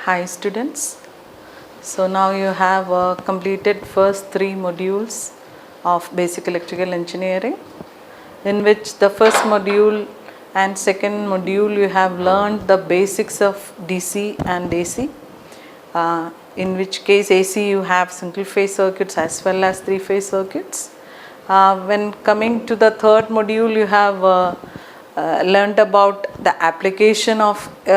Hi students. So now you have completed first 3 modules of basic electrical engineering, in which the first module and second module you have learned the basics of DC and AC, in which case AC you have single phase circuits as well as 3-phase circuits. When coming to the third module, you have learned about the application of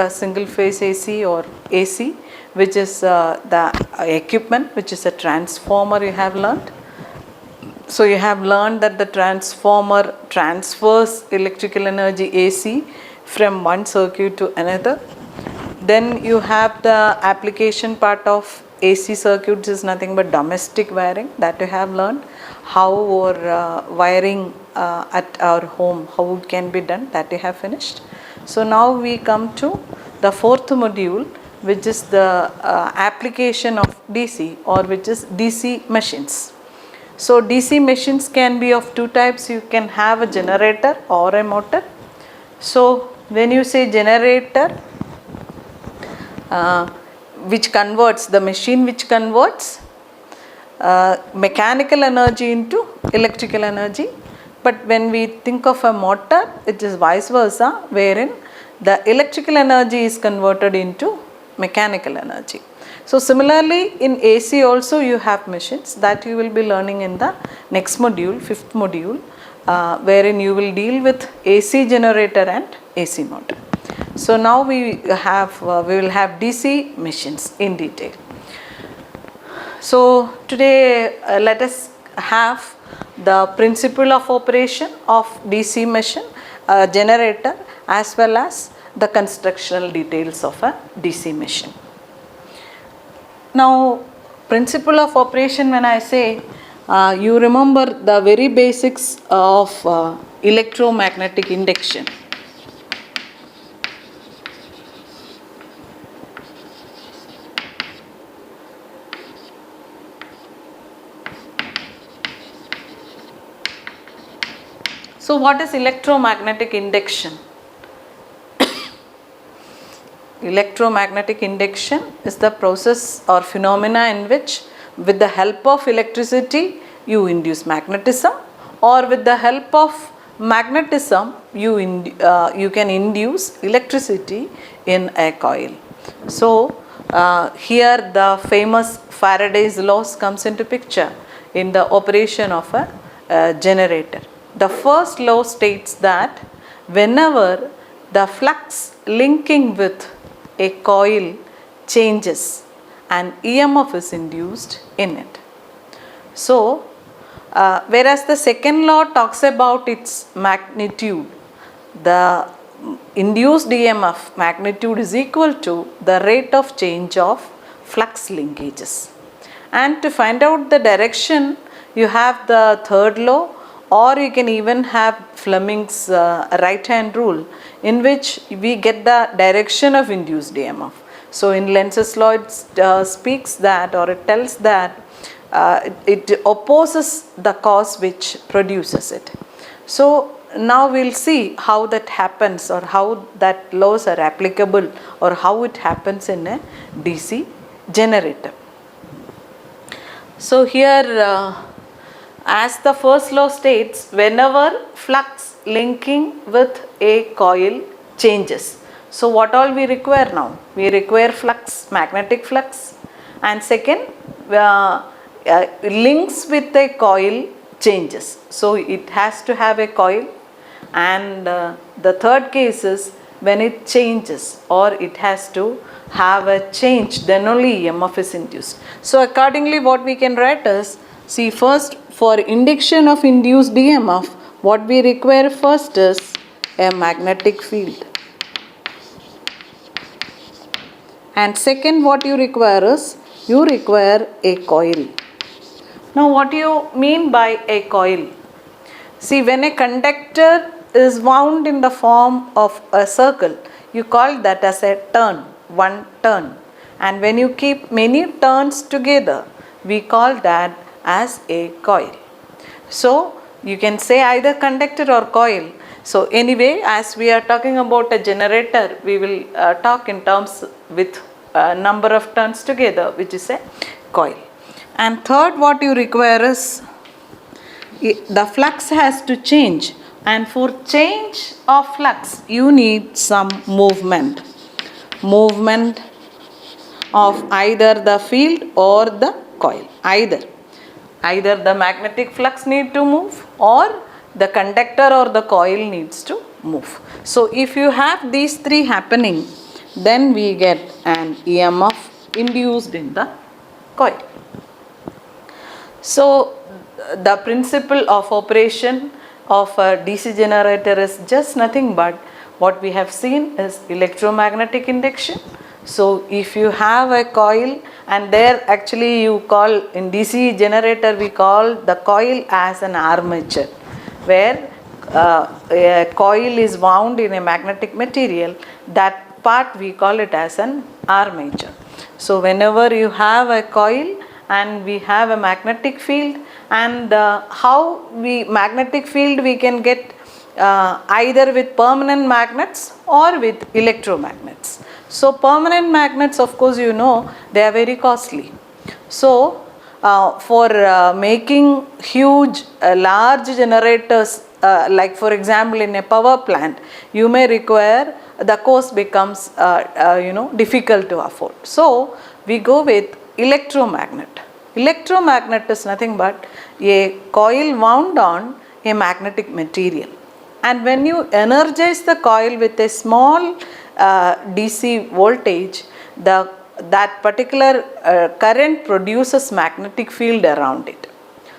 single phase AC or AC, which is the equipment, which is a transformer you have learned. So you have learned that the transformer transfers electrical energy AC from one circuit to another. Then you have the application part of AC circuits is nothing but domestic wiring, that you have learned. How our wiring at our home, how it can be done, that you have finished. So now we come to the fourth module, which is the application of DC, or which is DC machines. So DC machines can be of two types. You can have a generator or a motor. So when you say generator, which converts the machine, which converts mechanical energy into electrical energy. But when we think of a motor, it is vice versa, wherein the electrical energy is converted into mechanical energy. So similarly in AC also you have machines that you will be learning in the next module, fifth module, wherein you will deal with AC generator and AC motor. So now we will have DC machines in detail. So today let us have the principle of operation of DC machine, generator, as well as the constructional details of a DC machine. Now principle of operation, when I say, you remember the very basics of electromagnetic induction. So what is electromagnetic induction? Electromagnetic induction is the process or phenomena in which, with the help of electricity, you induce magnetism, or with the help of magnetism you can induce electricity in a coil. So here the famous Faraday's laws comes into picture in the operation of a generator. The first law states that whenever the flux linking with a coil changes, an EMF is induced in it. So, whereas the second law talks about its magnitude, the induced EMF magnitude is equal to the rate of change of flux linkages. And to find out the direction, you have the third law, or you can even have Fleming's right hand rule, in which we get the direction of induced EMF. So in Lenz's law it speaks that, or it tells that it opposes the cause which produces it. So now we will see how that happens, or how that laws are applicable, or how it happens in a DC generator. So here as the first law states, whenever flux linking with a coil changes. So what all we require now? We require flux, magnetic flux, and second links with a coil changes. So it has to have a coil, and the third case is when it changes, or it has to have a change, then only EMF is induced. So accordingly what we can write is, see, first for induction of induced EMF, what we require first is a magnetic field. And second, what you require is, you require a coil. Now what do you mean by a coil? See, when a conductor is wound in the form of a circle, you call that as a turn, one turn. And when you keep many turns together, we call that as a coil. So you can say either conductor or coil. So anyway, as we are talking about a generator, we will talk in terms with number of turns together, which is a coil. And third, what you require is the flux has to change, and for change of flux you need some movement of either the field or the coil. Either the magnetic flux need to move, or the conductor or the coil needs to move. So if you have these three happening, then we get an EMF induced in the coil. So the principle of operation of a DC generator is just nothing but what we have seen is electromagnetic induction. So if you have a coil, and there actually you call, in DC generator we call the coil as an armature, where a coil is wound in a magnetic material, that part we call it as an armature. So whenever you have a coil and we have a magnetic field, and magnetic field we can get either with permanent magnets or with electromagnets. So permanent magnets, of course you know, they are very costly. So for making huge large generators, like for example in a power plant, you may require, the cost becomes difficult to afford. So we go with electromagnet. Electromagnet is nothing but a coil wound on a magnetic material, and when you energize the coil with a small DC voltage, that particular current produces magnetic field around it.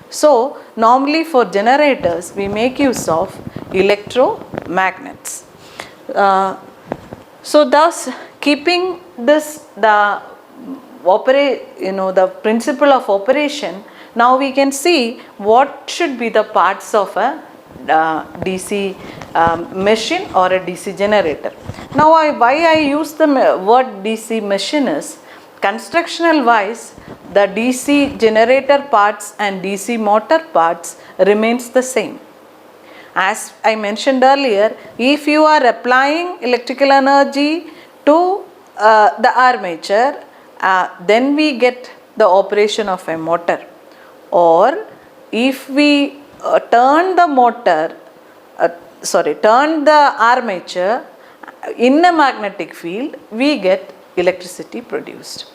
So normally for generators we make use of electromagnets. So thus, keeping this the principle of operation, now we can see what should be the parts of a DC machine or a DC generator. Now why I use the word DC machine is, constructional wise the DC generator parts and DC motor parts remains the same. As I mentioned earlier, if you are applying electrical energy to the armature, then we get the operation of a motor. Or if we turn the armature in a magnetic field, we get electricity produced.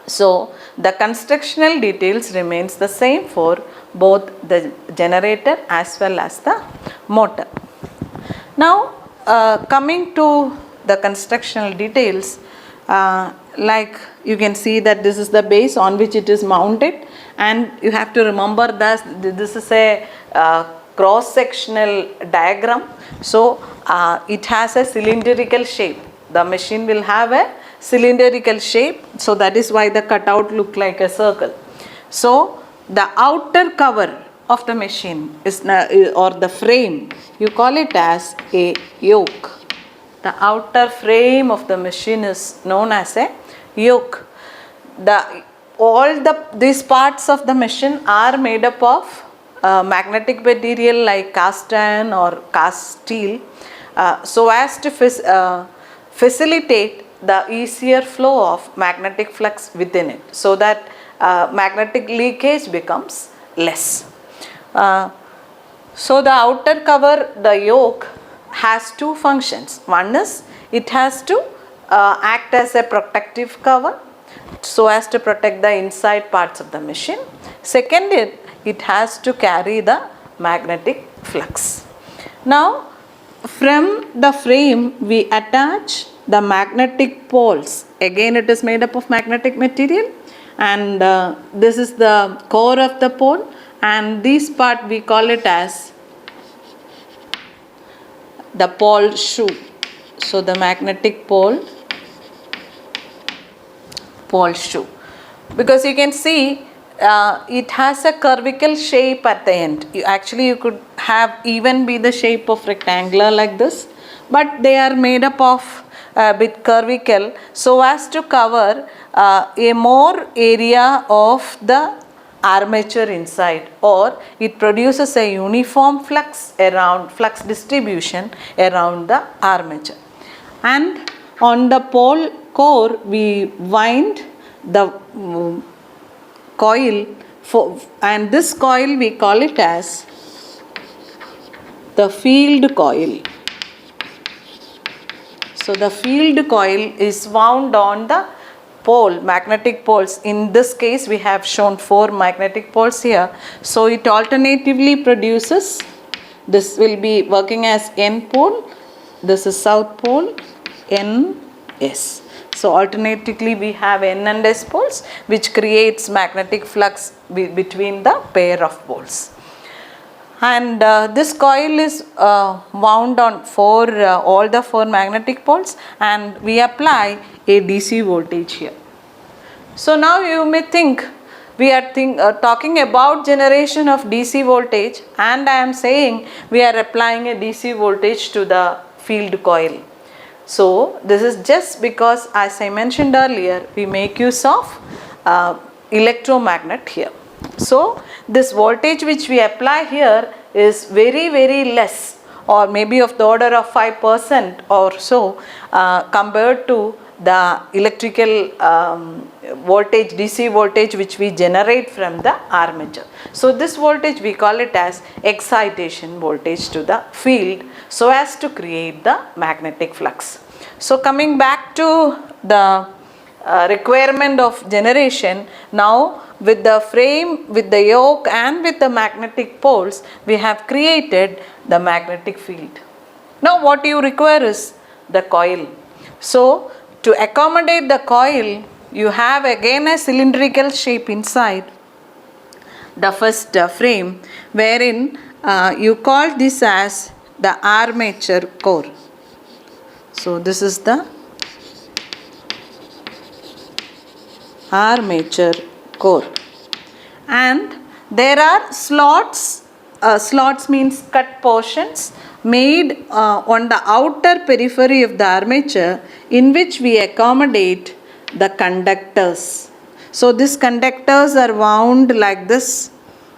So the constructional details remains the same for both the generator as well as the motor. Now coming to the constructional details, like you can see that this is the base on which it is mounted, and you have to remember that this is a cross-sectional diagram. So it has a cylindrical shape. The machine will have a cylindrical shape, so that is why the cutout look like a circle. So the outer cover of the machine is, or the frame, you call it as a yoke. The outer frame of the machine is known as a yoke. These parts of the machine are made up of magnetic material like cast iron or cast steel, so as to facilitate the easier flow of magnetic flux within it, so that magnetic leakage becomes less. So the outer cover, the yoke, has two functions. One is it has to act as a protective cover, so as to protect the inside parts of the machine. Second, it has to carry the magnetic flux. Now from the frame we attach the magnetic poles. Again it is made up of magnetic material, and this is the core of the pole, and this part we call it as the pole shoe. So the magnetic pole shoe, because you can see it has a curvical shape at the end. You could have even be the shape of rectangular like this, but they are made up of a bit curvical, so as to cover a more area of the armature inside, or it produces a uniform flux distribution around the armature. And On the pole core, we wind the coil and this coil we call it as the field coil. So the field coil is wound on the pole, magnetic poles. In this case, we have shown 4 magnetic poles here. So it alternatively produces, this will be working as N pole, this is south pole, N, S. So alternatively we have N and S poles, which creates magnetic flux between the pair of poles. And this coil is wound on all the 4 magnetic poles, and we apply a DC voltage here. So now you may think we are talking about generation of DC voltage, and I am saying we are applying a DC voltage to the field coil. So this is just because, as I mentioned earlier, we make use of electromagnet here. So this voltage which we apply here is very, very less, or maybe of the order of 5% or so compared to the electrical voltage, DC voltage which we generate from the armature. So this voltage we call it as excitation voltage to the field, so as to create the magnetic flux. So coming back to the requirement of generation, now with the frame, with the yoke and with the magnetic poles, we have created the magnetic field. Now what you require is the coil. So to accommodate the coil, you have again a cylindrical shape inside the first frame, wherein you call this as the armature core. So this is the armature core, and there are slots. Slots means cut portions made on the outer periphery of the armature, in which we accommodate the conductors. So these conductors are wound like this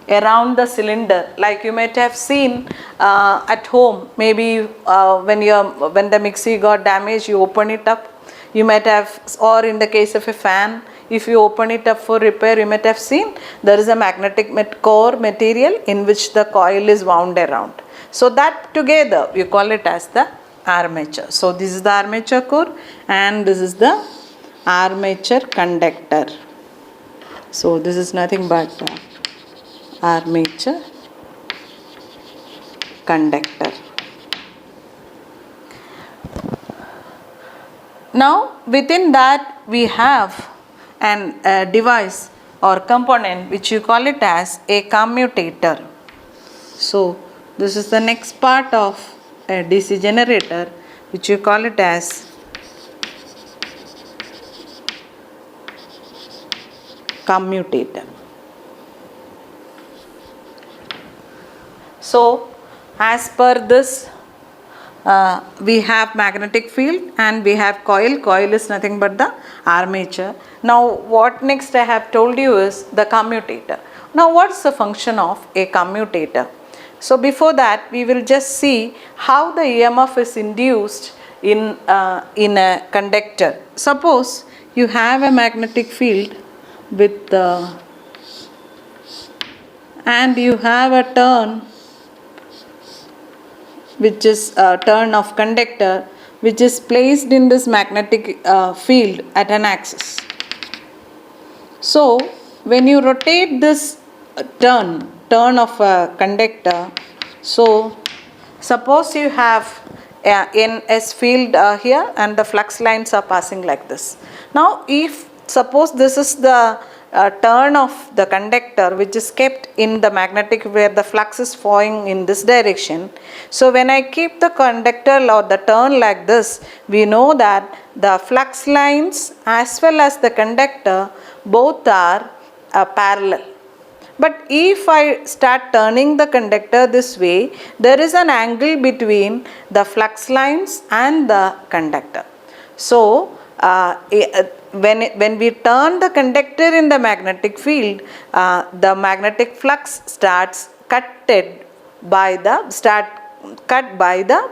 around the cylinder, like you might have seen at home. Maybe when the mixie got damaged, you open it up. You might have, or in the case of a fan, if you open it up for repair, you might have seen there is a magnetic core material in which the coil is wound around. So that together we call it as the armature. So this is the armature core, and this is the armature conductor. So this is nothing but armature conductor. Now within that we have a device or component which you call it as a commutator. So this is the next part of a DC generator, which you call it as commutator. So as per this, we have magnetic field and we have coil. Coil is nothing but the armature. Now what next I have told you is the commutator. Now what's the function of a commutator? So before that, we will just see how the EMF is induced in a conductor. Suppose you have a magnetic field with and you have a turn, which is a turn of conductor, which is placed in this magnetic field at an axis. So when you rotate this turn of a conductor, so suppose you have an S field here, and the flux lines are passing like this. Now if suppose this is the turn of the conductor which is kept in the magnetic, where the flux is flowing in this direction. So when I keep the conductor or the turn like this, we know that the flux lines as well as the conductor both are parallel. But if I start turning the conductor this way, there is an angle between the flux lines and the conductor. So when we turn the conductor in the magnetic field, the magnetic flux starts cut by the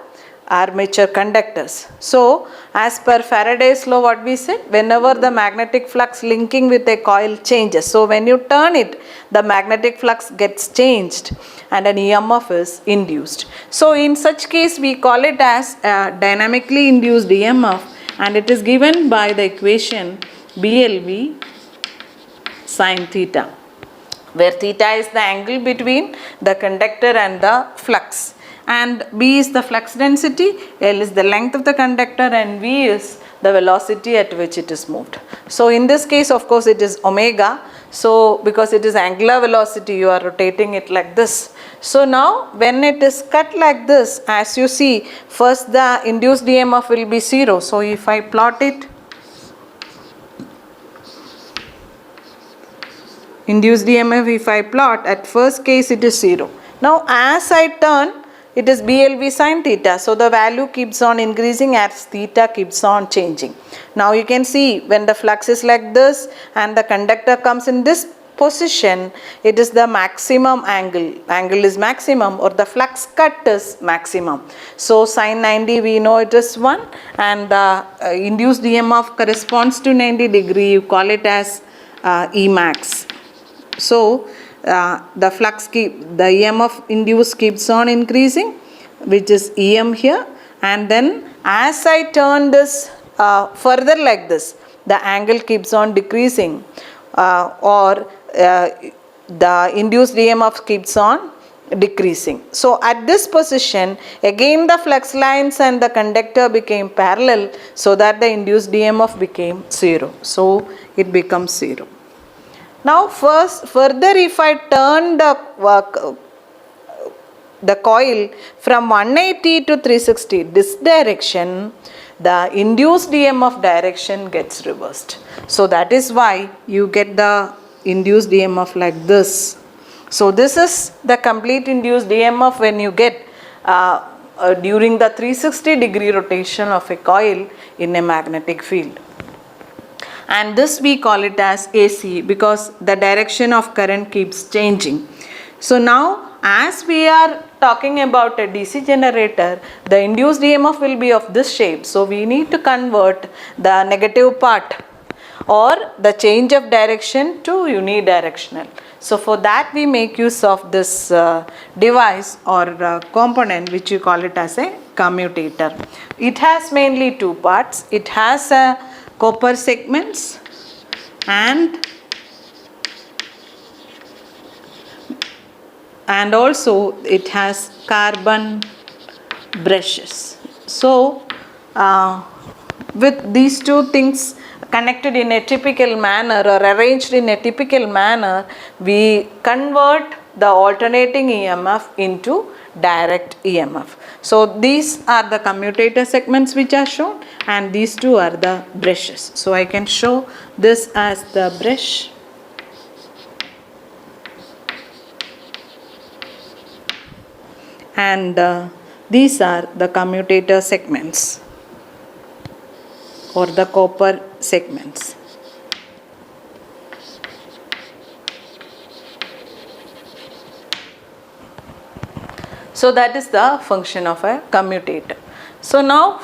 armature conductors. So as per Faraday's law, what we said, whenever the magnetic flux linking with a coil changes, so when you turn it, the magnetic flux gets changed and an EMF is induced. So in such case we call it as a dynamically induced EMF, and it is given by the equation BLV sin theta, where theta is the angle between the conductor and the flux, and B is the flux density, L is the length of the conductor, and V is the velocity at which it is moved. So in this case, of course, it is omega. So because it is angular velocity, you are rotating it like this. So now when it is cut like this, as you see, first the induced EMF will be 0. So if I plot it, induced EMF, if I plot, at first case it is 0. Now as I turn, it is BLV sin theta. So the value keeps on increasing as theta keeps on changing. Now you can see when the flux is like this and the conductor comes in this position, it is the maximum angle. Angle is maximum, or the flux cut is maximum. So sin 90 we know it is 1, and the induced EMF corresponds to 90 degree. You call it as E max. So the flux the EMF induced keeps on increasing, which is EM here, and then as I turn this further like this, the angle keeps on decreasing, or the induced EMF keeps on decreasing. So at this position, again the flux lines and the conductor became parallel, so that the induced EMF became 0. So it becomes 0. Now further if I turn the coil from 180 to 360 this direction, the induced EMF direction gets reversed. So that is why you get the induced EMF like this. So this is the complete induced EMF when you get during the 360 degree rotation of a coil in a magnetic field. And this we call it as AC, because the direction of current keeps changing. So now as we are talking about a DC generator, the induced EMF will be of this shape. So we need to convert the negative part or the change of direction to unidirectional. So for that we make use of this device or component, which you call it as a commutator. It has mainly two parts. It has a copper segments and also it has carbon brushes. So with these two things connected in a typical manner or arranged in a typical manner, we convert the alternating EMF into direct EMF. So these are the commutator segments which are shown, and these two are the brushes. So I can show this as the brush, and these are the commutator segments or the copper segments. So that is the function of a commutator. So now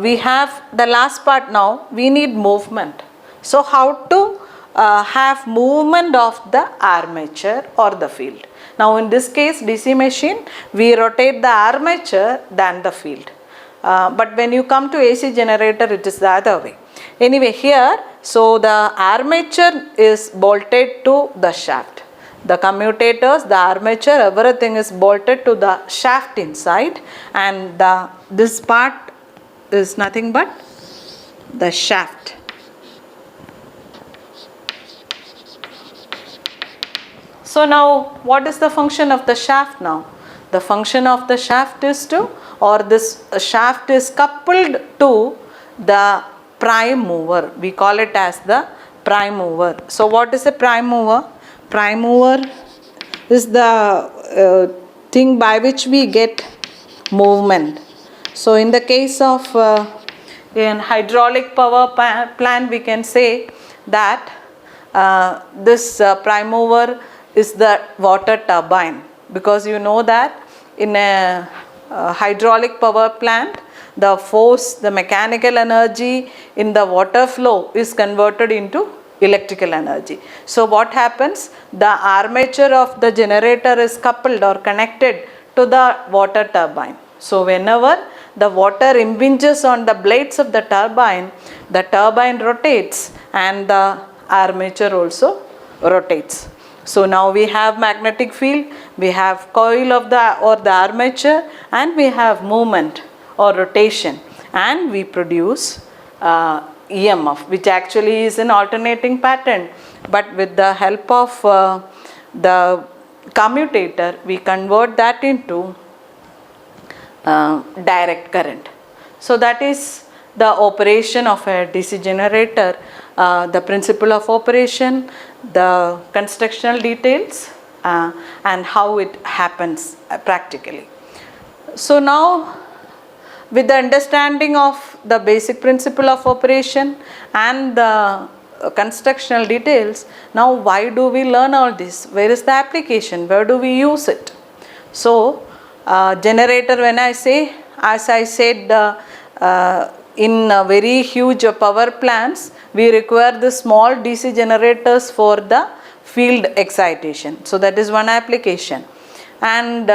we have the last part. Now we need movement. So how to have movement of the armature or the field. Now in this case DC machine, we rotate the armature than the field. But when you come to AC generator, it is the other way. Anyway, here, so the armature is bolted to the shaft. The commutators, the armature, everything is bolted to the shaft inside, and this part is nothing but the shaft. So now what is the function of the shaft now? The function of the shaft is to, or this shaft is coupled to the prime mover. We call it as the prime mover. So what is a prime mover? Prime mover is the thing by which we get movement. So in the case of in hydraulic power plant, we can say that this prime mover is the water turbine, because you know that in a hydraulic power plant, the force, the mechanical energy in the water flow is converted into electrical energy. So what happens? The armature of the generator is coupled or connected to the water turbine. So whenever the water impinges on the blades of the turbine rotates and the armature also rotates. So now we have magnetic field, we have coil of the armature, and we have movement or rotation, and we produce EMF, which actually is an alternating pattern, but with the help of the commutator we convert that into direct current. So that is the operation of a DC generator, the principle of operation, the constructional details, and how it happens practically. So now, with the understanding of the basic principle of operation and the constructional details, now why do we learn all this? Where is the application? Where do we use it? So generator, when I say, as I said, in very huge power plants, we require the small DC generators for the field excitation. So that is one application. And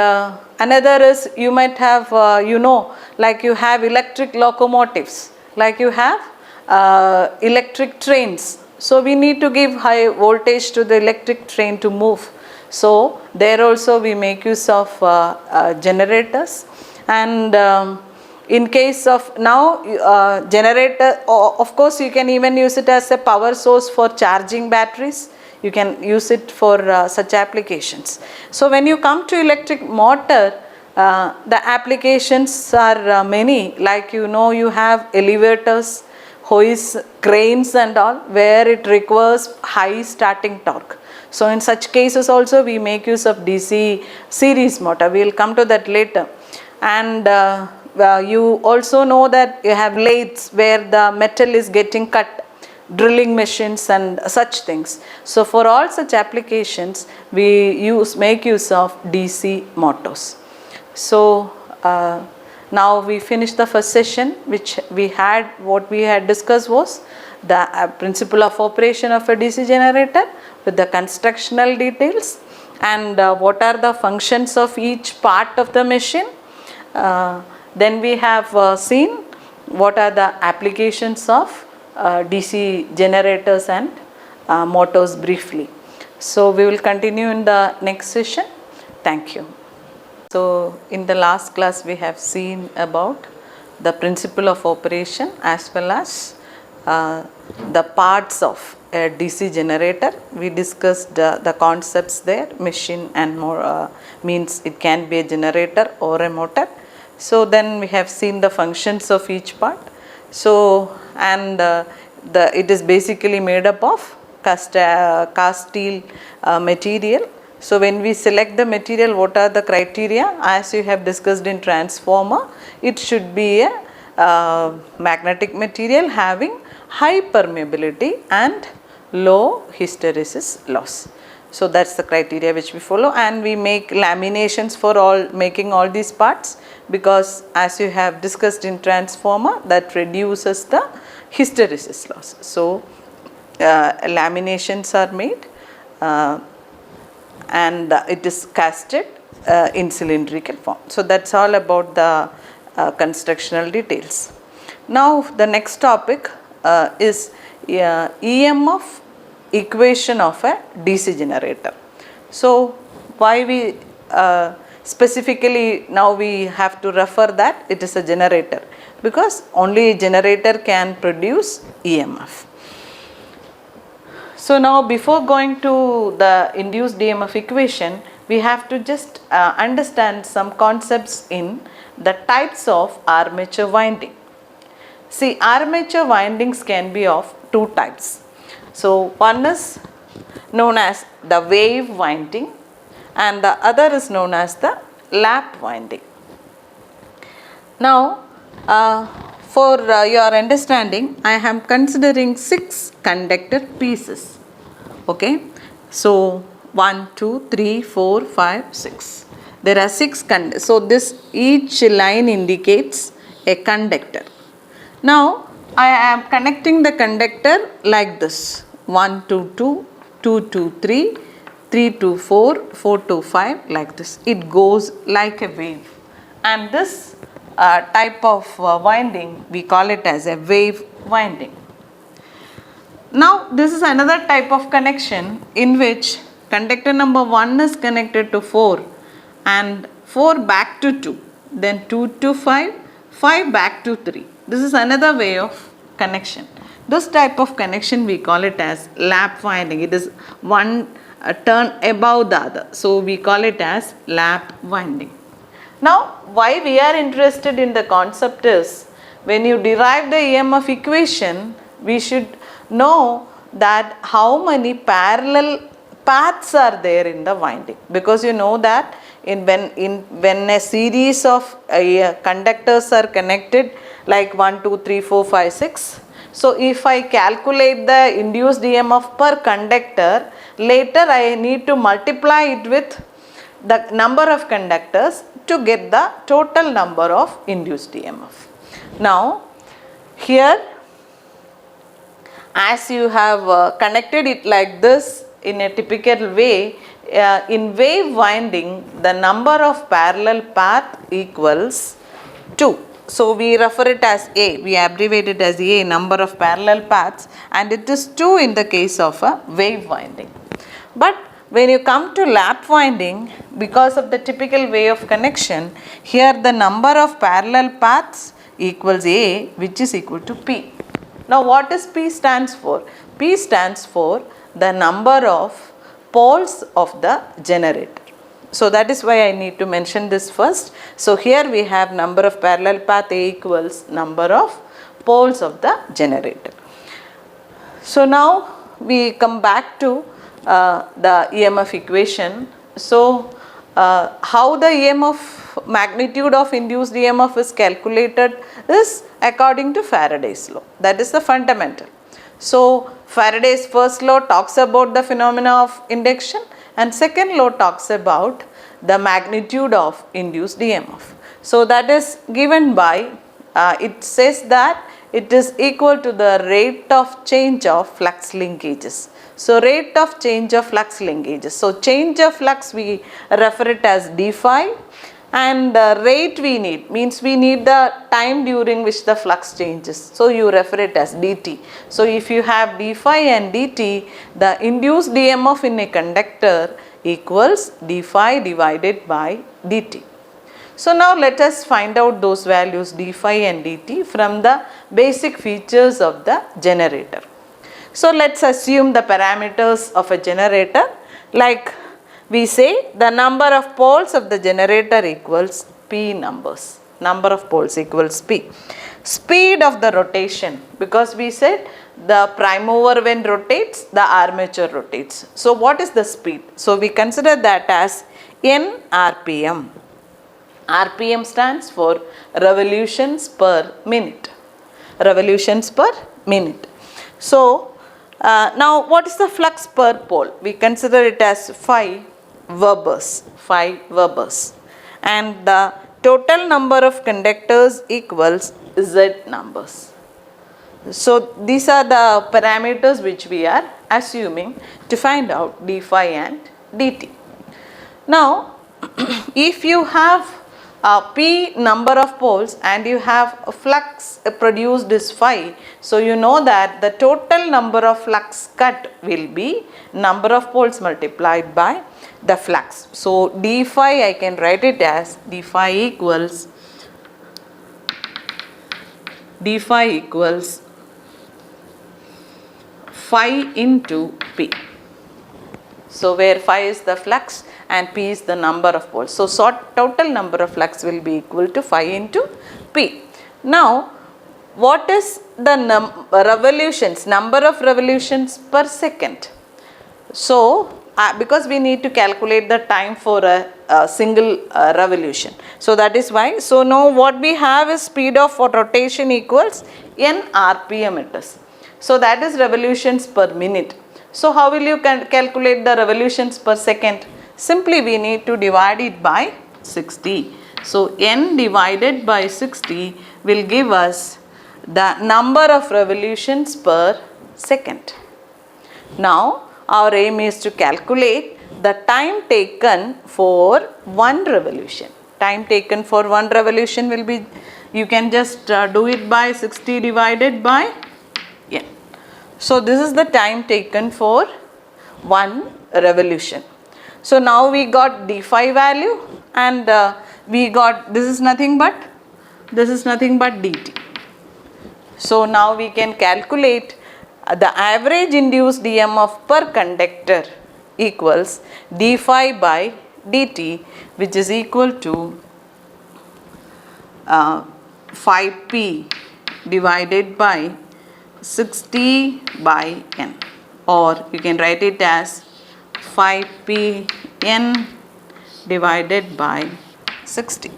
another is, you might have, like you have electric locomotives, like you have electric trains. So we need to give high voltage to the electric train to move. So there also we make use of generators. And in case of now generator, of course you can even use it as a power source for charging batteries. You can use it for such applications. So when you come to electric motor, the applications are many, like you have elevators, hoists, cranes and all, where it requires high starting torque. So in such cases also we make use of DC series motor. We will come to that later. And you also know that you have lathes where the metal is getting cut, drilling machines and such things. So for all such applications we make use of DC motors. So now we finished the first session, which what we had discussed was the principle of operation of a DC generator with the constructional details, and what are the functions of each part of the machine. Then we have seen what are the applications of DC generators and motors briefly. So we will continue in the next session. Thank you. So in the last class we have seen about the principle of operation as well as the parts of a DC generator. We discussed the concepts there, machine and more, means it can be a generator or a motor. So then we have seen the functions of each part. So and it is basically made up of cast steel material. So when we select the material, what are the criteria? As you have discussed in transformer, it should be a magnetic material having high permeability and low hysteresis loss. So that's the criteria which we follow, and we make laminations for making all these parts, because as you have discussed in transformer, that reduces the hysteresis loss. So laminations are made and it is casted in cylindrical form. So that's all about the constructional details. Now the next topic is EMF equation of a DC generator. So why we specifically now we have to refer that it is a generator, because only a generator can produce EMF. So now before going to the induced EMF equation, we have to just understand some concepts in the types of armature winding. See, armature windings can be of two types. So one is known as the wave winding and the other is known as the lap winding. Now for your understanding, I am considering 6 conductor pieces. Okay, so 1, 2, 3, 4, 5, 6. There are 6 so this each line indicates a conductor. Now I am connecting the conductor like this: 1 to 2, 2 to 3, 3 to 4, 4 to 5, like this. It goes like a wave, and this type of winding we call it as a wave winding. Now this is another type of connection in which conductor number 1 is connected to 4 and 4 back to 2, then 2 to 5, 5 back to 3. This is another way of connection. This type of connection we call it as lap winding. It is one turn above the other. So we call it as lap winding. Now why we are interested in the concept is, when you derive the EMF equation, we should know that how many parallel paths are there in the winding, because you know that when a series of conductors are connected like 1, 2, 3, 4, 5, 6. So if I calculate the induced EMF per conductor, later I need to multiply it with the number of conductors to get the total number of induced EMF. Now here, as you have connected it like this in a typical way, in wave winding the number of parallel path equals 2. So we refer it as A, we abbreviate it as A, number of parallel paths, and it is 2 in the case of a wave winding. But when you come to lap winding, because of the typical way of connection, here the number of parallel paths equals A, which is equal to P. Now what is P stands for? P stands for the number of poles of the generator. So that is why I need to mention this first. So here we have number of parallel path A equals number of poles of the generator. So now we come back to the EMF equation. So how the EMF magnitude of induced EMF is calculated is according to Faraday's law. That is the fundamental. So Faraday's first law talks about the phenomena of induction, and second law talks about the magnitude of induced EMF. So that is given by, it says that it is equal to the rate of change of flux linkages. So rate of change of flux linkages. So change of flux we refer it as d phi, and rate we need, means we need the time during which the flux changes. So you refer it as dt. So if you have d phi and dt, the induced EMF in a conductor equals d phi divided by dt. So now let us find out those values d phi and dt from the basic features of the generator. So let's assume the parameters of a generator, like we say the number of poles of the generator equals P numbers. Number of poles equals P. Speed of the rotation, because we said the prime mover when rotates, the armature rotates. So what is the speed? So we consider that as N RPM. RPM stands for revolutions per minute. Revolutions per minute. So now what is the flux per pole? We consider it as phi Webers, phi Webers, and the total number of conductors equals Z numbers. So these are the parameters which we are assuming to find out d phi and dt. Now if you have P number of poles and you have a flux produced is phi, so you know that the total number of flux cut will be number of poles multiplied by the flux. So d phi I can write it as d phi equals phi into P. So where phi is the flux and P is the number of poles. So total number of flux will be equal to phi into P. Now what is the revolutions, number of revolutions per second? So because we need to calculate the time for a single revolution. So that is why. So now what we have is speed of rotation equals N RPM it is. So that is revolutions per minute. So how will you calculate the revolutions per second? Simply we need to divide it by 60. So n divided by 60 will give us the number of revolutions per second. Now our aim is to calculate the time taken for one revolution. Time taken for one revolution will be, you can just do it by 60 divided by n. So this is the time taken for one revolution. So now we got d phi value, and we got, this is nothing but dt. So now we can calculate the average induced EMF per conductor equals d phi by dt, which is equal to phi p divided by 60 by n, or you can write it as phi p n divided by 60.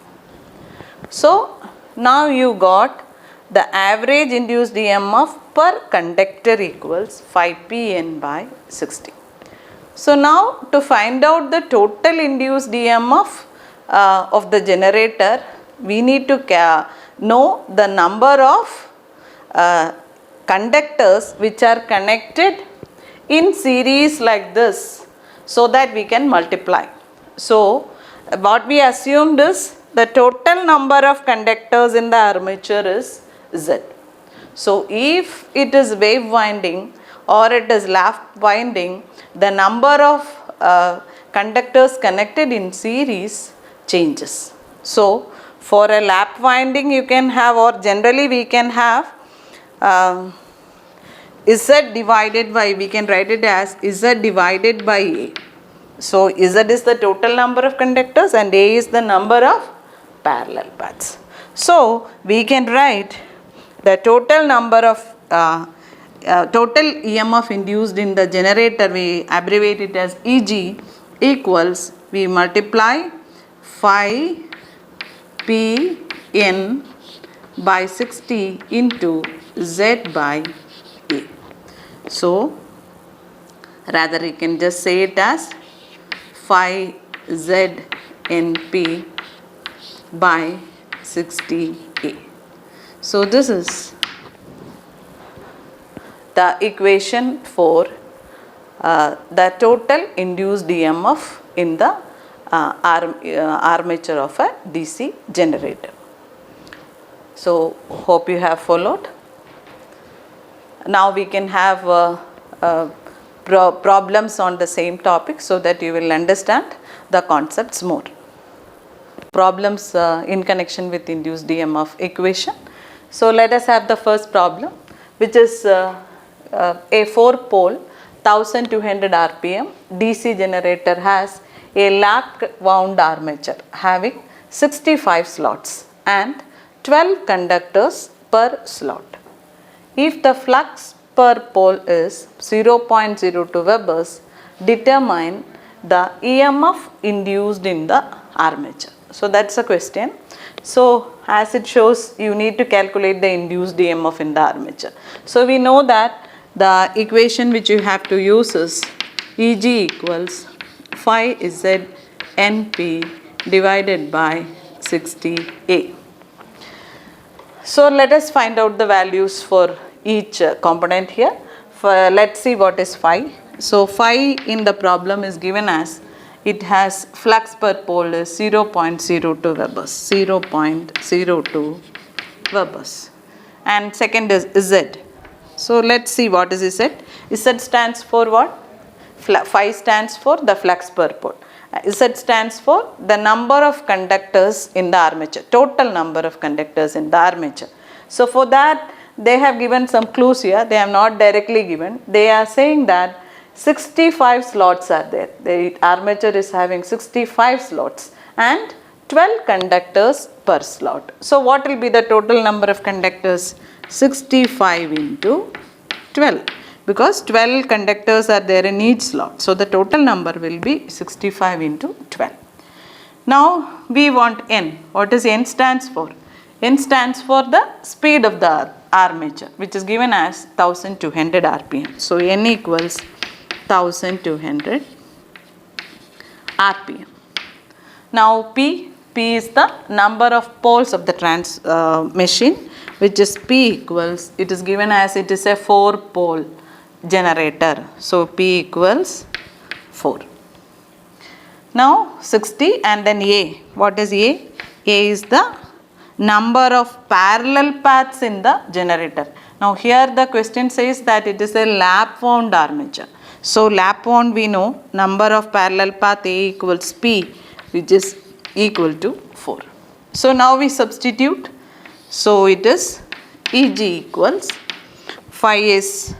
So now you got the average induced EMF per conductor equals phi p n by 60. So now to find out the total induced EMF of the generator, we need to know the number of conductors which are connected in series like this, so that we can multiply. So what we assumed is the total number of conductors in the armature is Z. So if it is wave winding or it is lap winding, the number of conductors connected in series changes. So for a lap winding you can have, or generally we can have Z divided by, we can write it as Z divided by A. So Z is the total number of conductors and A is the number of parallel paths. So we can write the total number of total EMF induced in the generator, we abbreviate it as EG, equals, we multiply phi p n by 60 into Z by A. So rather you can just say it as phi Z n p by 60 A. So this is the equation for the total induced EMF in the armature of a DC generator. So hope you have followed. Now we can have problems on the same topic, so that you will understand the concepts more. Problems in connection with induced EMF equation. So let us have the first problem, which is a 4-pole 1200 RPM DC generator has a lap wound armature having 65 slots and 12 conductors per slot. If the flux per pole is 0.02 Webers, determine the EMF induced in the armature. So that's a question. So as it shows, you need to calculate the induced EMF in the armature. So we know that the equation which you have to use is Eg equals phi Z NP divided by 60A. So let us find out the values for each component here. Let's see what is phi. So phi in the problem is given as, it has flux per pole is 0.02 Webers, 0.02 Webers, and second is Z. So let's see what is Z. Z stands for what? Phi stands for the flux per pole. Z stands for the number of conductors in the armature, total number of conductors in the armature. So for that they have given some clues here, they have not directly given. They are saying that 65 slots are there. The armature is having 65 slots and 12 conductors per slot. So what will be the total number of conductors? 65 into 12, because 12 conductors are there in each slot. So the total number will be 65 into 12. Now we want N. What does N stands for? N stands for the speed of the armature, which is given as 1200 RPM. So N equals 1200 RPM. Now P, P is the number of poles of the machine, which is P equals, it is given as it is a 4-pole generator. So P equals 4. Now 60 and then A. What is A? A is the number of parallel paths in the generator. Now here the question says that it is a lap wound armature. So lap wound we know number of parallel path A equals P, which is equal to 4. So now we substitute. So it is EG equals 5 is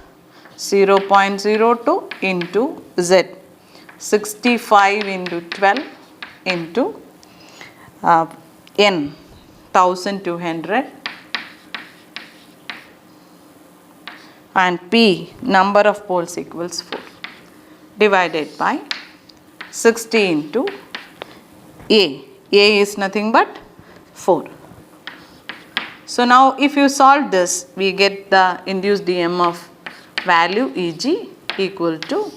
0.02 into Z, 65 into 12 into N, 1200, and P, number of poles equals 4, divided by 60 into A. A is nothing but 4. So now if you solve this, we get the induced EMF value EG equal to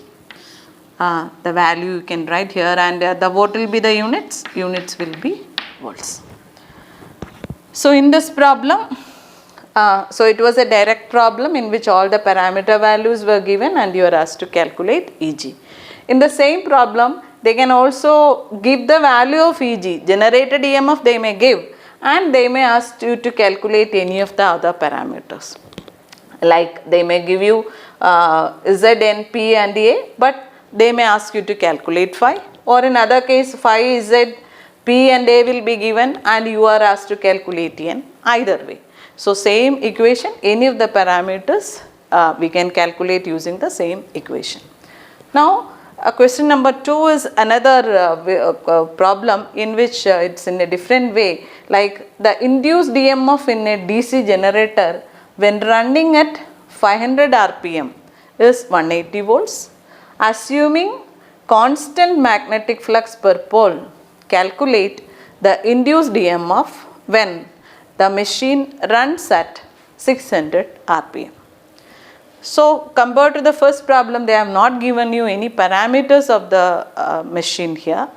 the value you can write here, and what will be the units? Units will be volts. So in this problem, so it was a direct problem in which all the parameter values were given and you are asked to calculate EG. In the same problem, they can also give the value of EG, generated EMF they may give, and they may ask you to calculate any of the other parameters. Like they may give you Z, N, P and A, but they may ask you to calculate phi, or in other case phi, Z, P and A will be given and you are asked to calculate N, either way. So same equation, any of the parameters we can calculate using the same equation. Now question number 2 is another problem in which it's in a different way, like the induced EMF in a DC generator when running at 500 RPM is 180 volts. Assuming constant magnetic flux per pole, calculate the induced EMF when the machine runs at 600 RPM. So compared to the first problem, they have not given you any parameters of the machine here.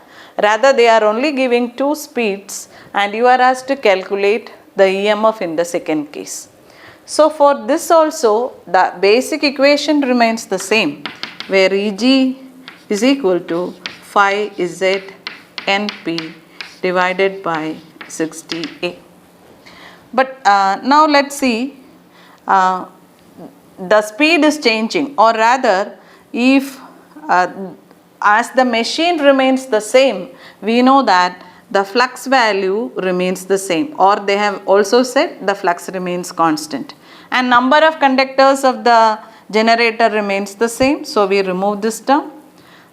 Rather, they are only giving 2 speeds and you are asked to calculate the EMF in the second case. So for this also, the basic equation remains the same, where EG is equal to 5Z NP divided by 60A. But now let's see, the speed is changing, or rather if as the machine remains the same, we know that the flux value remains the same, or they have also said the flux remains constant, and number of conductors of the generator remains the same, so we remove this term.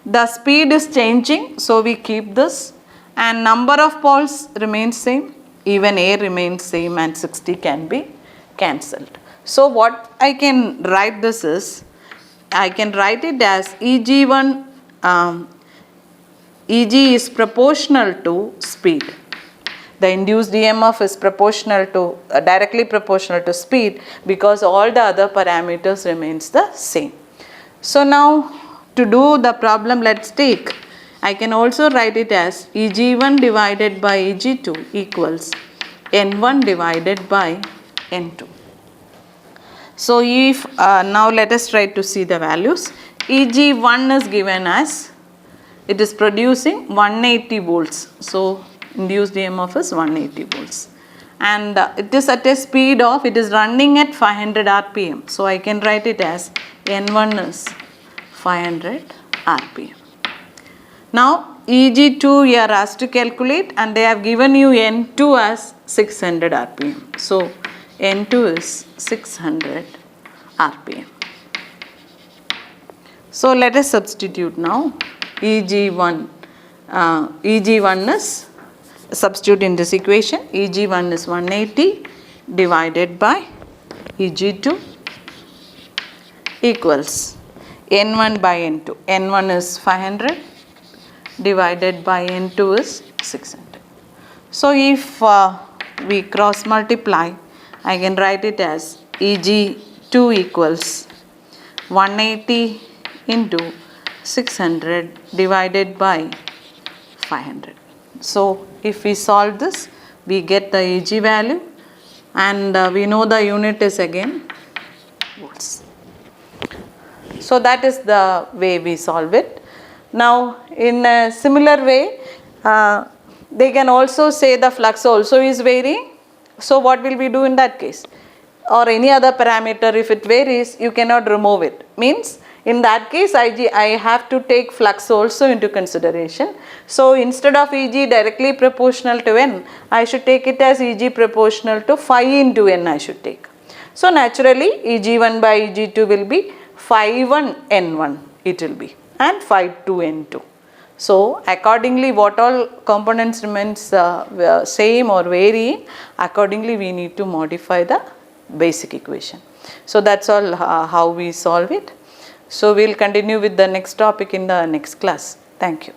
The speed is changing, so we keep this, and number of poles remains same, even A remains same, and 60 can be cancelled. So what I can write this is, I can write it as EG1, EG is proportional to speed. The induced EMF is proportional to, directly proportional to speed, because all the other parameters remains the same. So now to do the problem, let's take, I can also write it as EG1 divided by EG2 equals N1 divided by N2. So if now let us try to see the values. EG1 is given as, it is producing 180 volts. So induced EMF is 180 volts. And it is at a speed of, it is running at 500 RPM. So I can write it as N1 is 500 RPM. Now EG2 you are asked to calculate, and they have given you N2 as 600 RPM. So N2 is 600 RPM. So let us substitute now. EG1 is, substitute in this equation, EG1 is 180 divided by EG2 equals N1 by N2. N1 is 500 divided by N2 is 600. So if we cross multiply, I can write it as EG2 equals 180 into 600 divided by 500. So if we solve this, we get the Ag value, and we know the unit is again volts. So that is the way we solve it. Now in a similar way, they can also say the flux also is varying. So what will we do in that case? Or any other parameter, if it varies, you cannot remove it. Means in that case I have to take flux also into consideration. So instead of Eg directly proportional to n, I should take it as Eg proportional to phi into n I should take. So naturally Eg1 by Eg2 will be phi 1 n1 it will be, and phi 2 n2. So accordingly what all components remains same or varying, accordingly we need to modify the basic equation. So that's all how we solve it. So we'll continue with the next topic in the next class. Thank you.